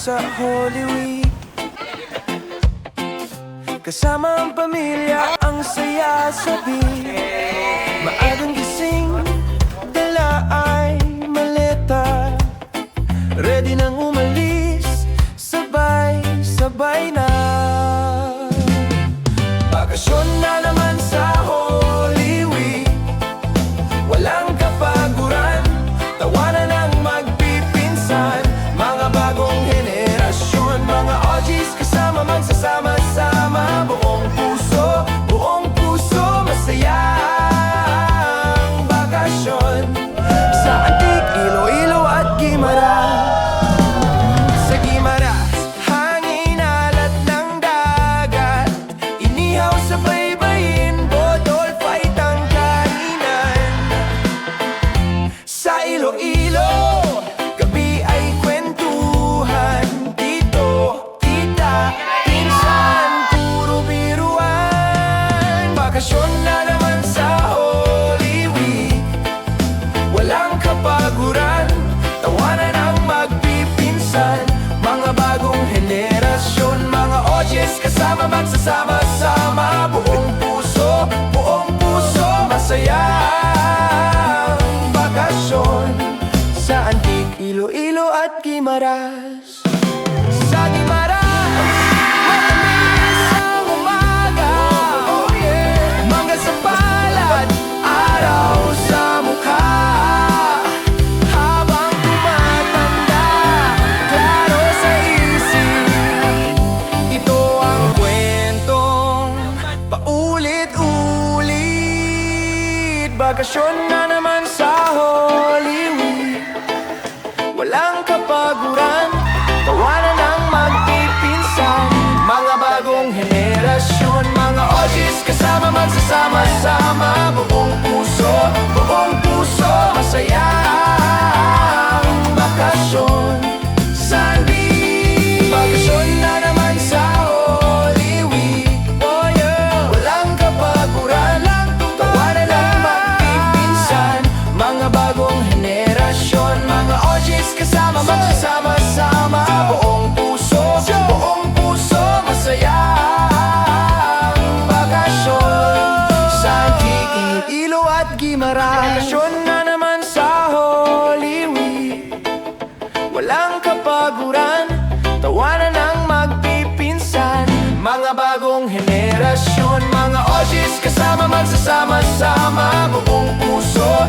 sa Holy Week. Kasama ang pamilya, ang saya sa beach. Maagang gising, dala ay maleta. Ready nang umalis, sabay-sabay na. Bakasyon na naman sa Holy Week. Walang kapaguran, tawanan ang magpipinsan. Mga bagong henerasyon, mga OGs kasama magsasama-sama. Buong puso, masayang bakasyon sa Antique, Iloilo at Guimaras. Sa Guimaras, hangin alat ng dagat. Inihaw sa baybayin, bodol fight ang kainan. Sa Iloilo, gabi ay kwentuhan. Tito, tita, pinsan, puro biruan. Bakasyon na naman sa Holy Week. Walang kapaguran, tawanan ang magpipinsan. Mga bagong henerasyon, mga OGs kasama magsasama-sama. Buong puso, masayang bakasyon sa Antique, Iloilo at Guimaras. Sa Guimaras, matamis ang umaga. Mangga sa palad, araw sa mukha. Habang tumatanda, klaro sa isip. Ito ang kwentong paulit-ulit. Bakasyon na naman sa Holy Week. Walang kapaguran, tawanan ang magpipinsan. Mga bagong henerasyon, mga OGs kasama magsasama-sama. Buong puso, masayang bakasyon sa Antique. Bakasyon na naman sa Holy Week. Walang kapaguran, tawanan ang magpipinsan. Mga bagong henerasyon, mga OGs kasama magsasama-sama. Buong puso, masayang bakasyon sa Antique, Iloilo at Guimaras. Bakasyon na naman sa Holy Week. Walang kapaguran, tawanan ang magpipinsan. Mga bagong henerasyon, mga OGs kasama magsasama-sama. Buong puso,